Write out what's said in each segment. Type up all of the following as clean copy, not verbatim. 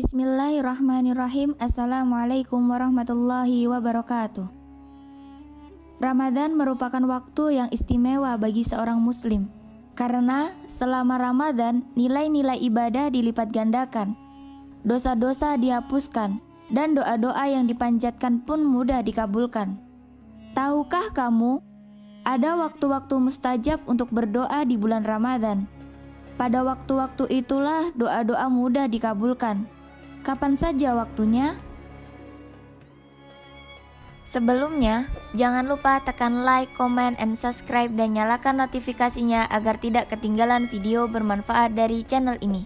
Bismillahirrahmanirrahim. Assalamualaikum warahmatullahi wabarakatuh. Ramadan merupakan waktu yang istimewa bagi seorang muslim, karena selama Ramadan nilai-nilai ibadah dilipat gandakan, dosa-dosa dihapuskan, dan doa-doa yang dipanjatkan pun mudah dikabulkan. Tahukah kamu, ada waktu-waktu mustajab untuk berdoa di bulan Ramadan? Pada waktu-waktu itulah doa-doa mudah dikabulkan. Kapan saja waktunya? Sebelumnya, jangan lupa tekan like, comment, and subscribe dan nyalakan notifikasinya agar tidak ketinggalan video bermanfaat dari channel ini.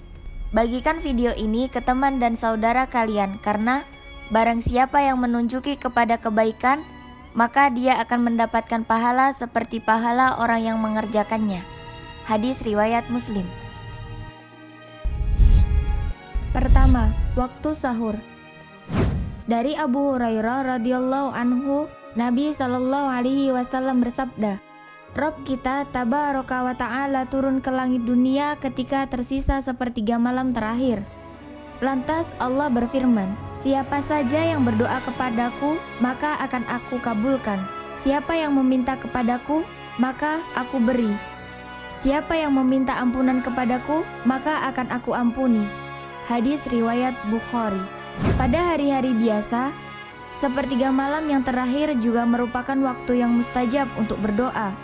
Bagikan video ini ke teman dan saudara kalian, karena barang siapa yang menunjuki kepada kebaikan, maka dia akan mendapatkan pahala seperti pahala orang yang mengerjakannya. Hadis riwayat Muslim. Pertama, waktu sahur. Dari Abu Hurairah radhiyallahu anhu, Nabi SAW bersabda, Rob kita tabaraka wa ta'ala turun ke langit dunia ketika tersisa sepertiga malam terakhir. Lantas Allah berfirman, siapa saja yang berdoa kepadaku, maka akan aku kabulkan. Siapa yang meminta kepadaku, maka aku beri. Siapa yang meminta ampunan kepadaku, maka akan aku ampuni. Hadis riwayat Bukhari. Pada hari-hari biasa, sepertiga malam yang terakhir juga merupakan waktu yang mustajab untuk berdoa.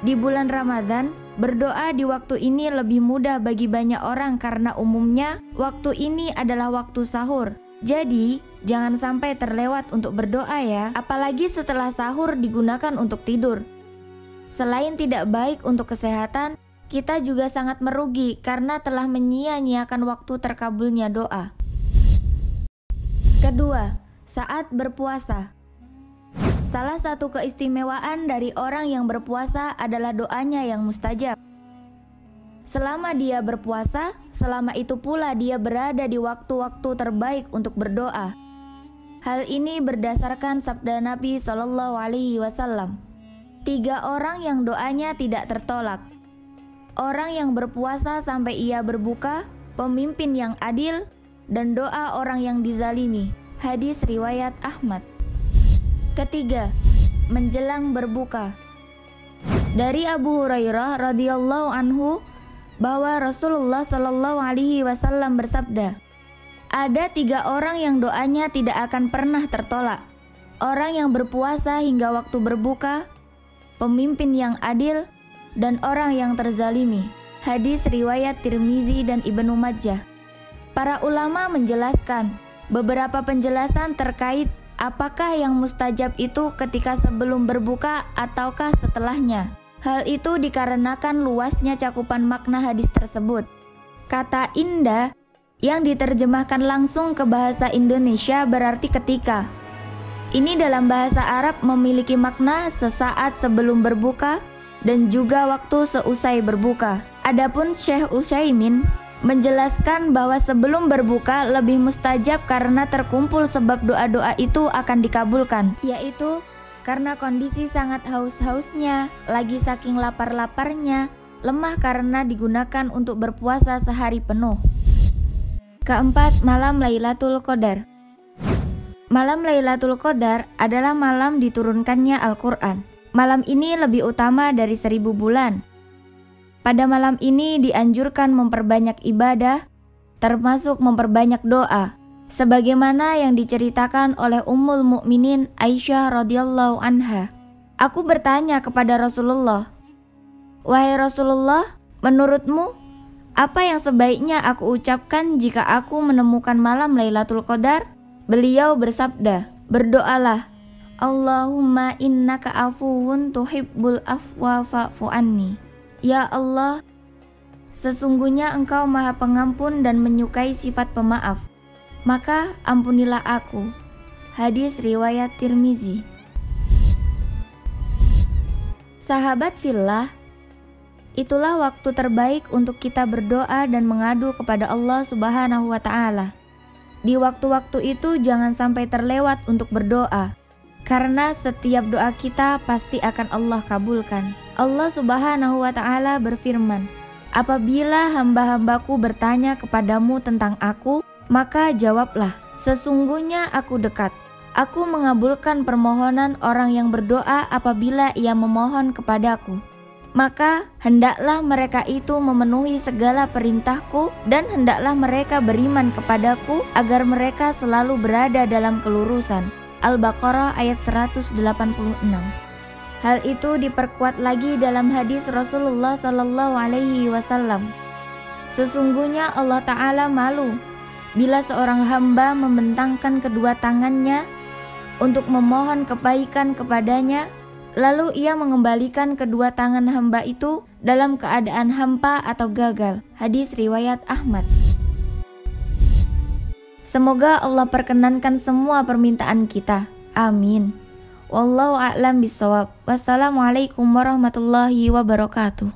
Di bulan Ramadan, berdoa di waktu ini lebih mudah bagi banyak orang karena umumnya waktu ini adalah waktu sahur. Jadi, jangan sampai terlewat untuk berdoa ya, apalagi setelah sahur digunakan untuk tidur. Selain tidak baik untuk kesehatan, kita juga sangat merugi karena telah menyia-nyiakan waktu terkabulnya doa. Kedua, saat berpuasa. Salah satu keistimewaan dari orang yang berpuasa adalah doanya yang mustajab. Selama dia berpuasa, selama itu pula dia berada di waktu-waktu terbaik untuk berdoa. Hal ini berdasarkan sabda Nabi SAW. 3 orang yang doanya tidak tertolak. Orang yang berpuasa sampai ia berbuka, pemimpin yang adil, dan doa orang yang dizalimi. Hadis riwayat Ahmad. Ketiga, menjelang berbuka. Dari Abu Hurairah radhiyallahu anhu bahwa Rasulullah SAW bersabda, ada 3 orang yang doanya tidak akan pernah tertolak. Orang yang berpuasa hingga waktu berbuka, pemimpin yang adil, dan orang yang terzalimi. Hadis riwayat Tirmidzi dan Ibnu Majah. Para ulama menjelaskan beberapa penjelasan terkait apakah yang mustajab itu ketika sebelum berbuka ataukah setelahnya. Hal itu dikarenakan luasnya cakupan makna hadis tersebut. Kata inda yang diterjemahkan langsung ke bahasa Indonesia berarti ketika. Ini dalam bahasa Arab memiliki makna sesaat sebelum berbuka dan juga waktu seusai berbuka. Adapun Syekh Utsaimin menjelaskan bahwa sebelum berbuka lebih mustajab karena terkumpul sebab doa-doa itu akan dikabulkan, yaitu karena kondisi sangat haus-hausnya, lagi saking lapar-laparnya, lemah karena digunakan untuk berpuasa sehari penuh. Keempat, malam Lailatul Qadar. Malam Lailatul Qadar adalah malam diturunkannya Al-Quran. Malam ini lebih utama dari 1000 bulan. Pada malam ini dianjurkan memperbanyak ibadah, termasuk memperbanyak doa, sebagaimana yang diceritakan oleh Ummul Mukminin Aisyah radhiyallahu anha. Aku bertanya kepada Rasulullah, wahai Rasulullah, menurutmu apa yang sebaiknya aku ucapkan jika aku menemukan malam Lailatul Qadar? Beliau bersabda, berdoalah, Allahumma innaka afuwun tuhibbul afwa fa'fu anni. Ya Allah, sesungguhnya Engkau Maha Pengampun dan menyukai sifat pemaaf, maka ampunilah aku. Hadis riwayat Tirmizi. Sahabat fillah, itulah waktu terbaik untuk kita berdoa dan mengadu kepada Allah Subhanahu wa Ta'ala. Di waktu-waktu itu jangan sampai terlewat untuk berdoa, karena setiap doa kita pasti akan Allah kabulkan. Allah Subhanahu wa Ta'ala berfirman, apabila hamba-hambaku bertanya kepadamu tentang aku, Maka jawablah, sesungguhnya aku dekat. Aku mengabulkan permohonan orang yang berdoa apabila ia memohon kepadaku. Maka hendaklah mereka itu memenuhi segala perintahku dan hendaklah mereka beriman kepadaku agar mereka selalu berada dalam kelurusan. Al-Baqarah ayat 186. Hal itu diperkuat lagi dalam hadis Rasulullah sallallahu alaihi wasallam. Sesungguhnya Allah Ta'ala malu bila seorang hamba membentangkan kedua tangannya untuk memohon kebaikan kepadanya, lalu ia mengembalikan kedua tangan hamba itu dalam keadaan hampa atau gagal. Hadis riwayat Ahmad. Semoga Allah perkenankan semua permintaan kita. Amin. Wallahu a'lam bishawab. Wassalamualaikum warahmatullahi wabarakatuh.